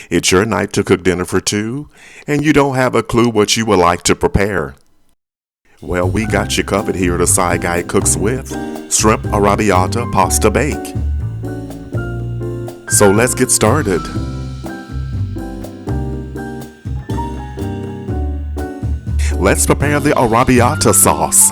It's your night to cook dinner for two, and you don't have a clue what you would like to prepare. Well, we got you covered here at A Side Guy Cooks With Shrimp Arrabiata Pasta Bake. So let's get started. Let's prepare the Arrabiata sauce.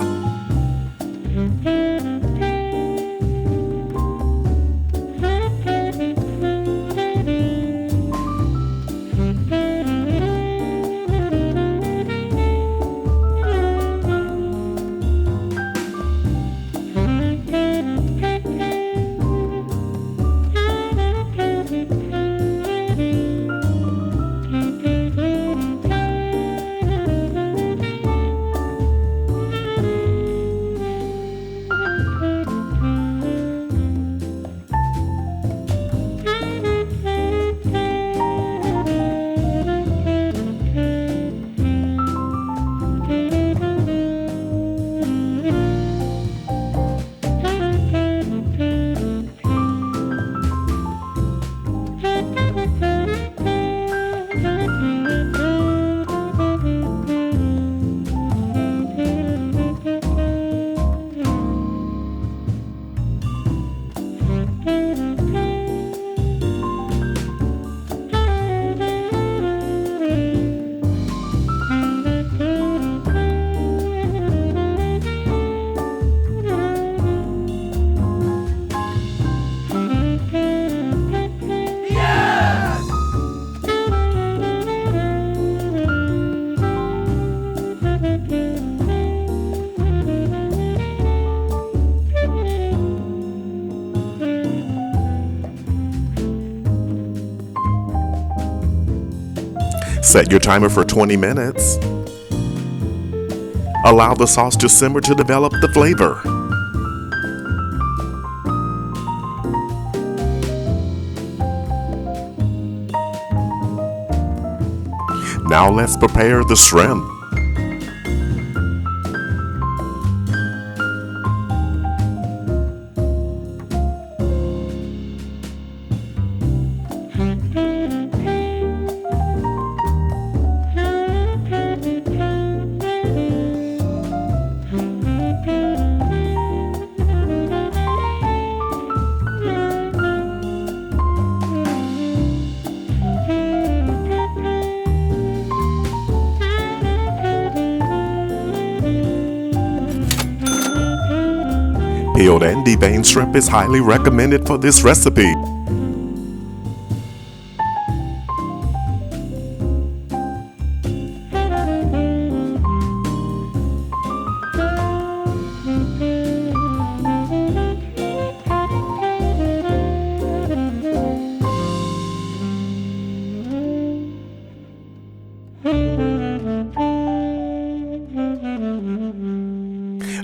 Set your timer for 20 minutes. Allow the sauce to simmer to develop the flavor. Now let's prepare the shrimp. Peeled and deveined shrimp is highly recommended for this recipe.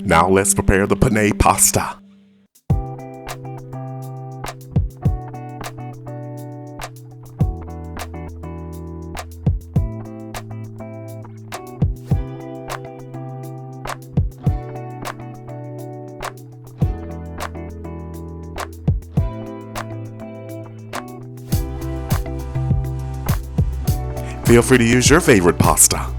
Now let's prepare the penne pasta. Feel free to use your favorite pasta.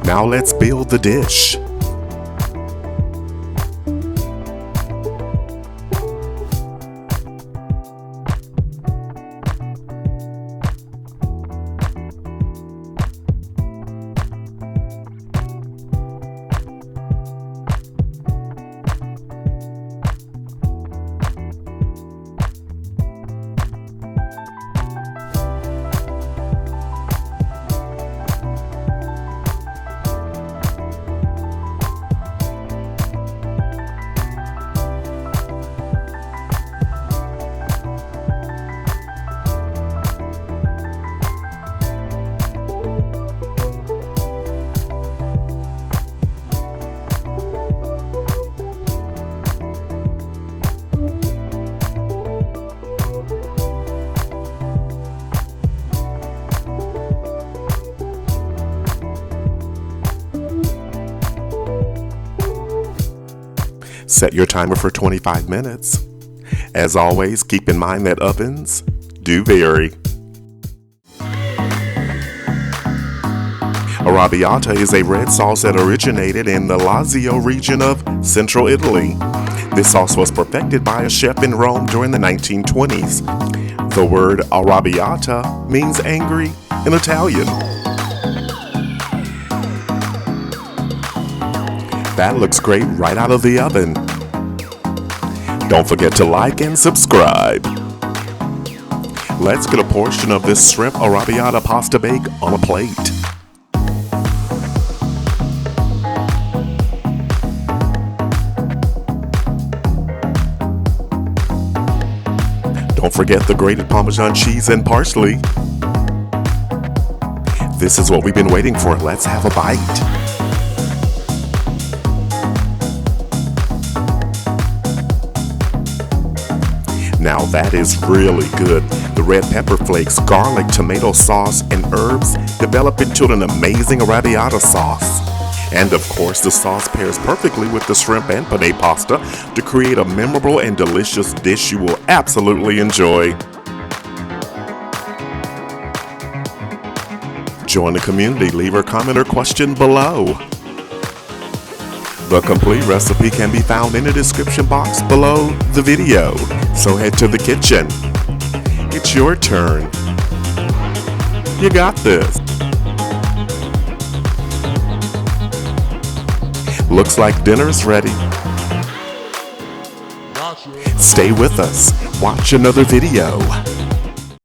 Now let's build the dish. Set your timer for 25 minutes. As always, keep in mind that ovens do vary. Arrabiata is a red sauce that originated in the Lazio region of central Italy. This sauce was perfected by a chef in Rome during the 1920s. The word Arrabiata means angry in Italian. That looks great right out of the oven. Don't forget to like and subscribe. Let's get a portion of this shrimp Arrabiata pasta bake on a plate. Don't forget the grated Parmesan cheese and parsley. This is what we've been waiting for. Let's have a bite. Now that is really good. The red pepper flakes, garlic, tomato sauce, and herbs develop into an amazing Arrabiata sauce. And of course, the sauce pairs perfectly with the shrimp and penne pasta to create a memorable and delicious dish you will absolutely enjoy. Join the community, leave a comment or question below. The complete recipe can be found in the description box below the video. So head to the kitchen. It's your turn. You got this. Looks like dinner's ready. Stay with us. Watch another video.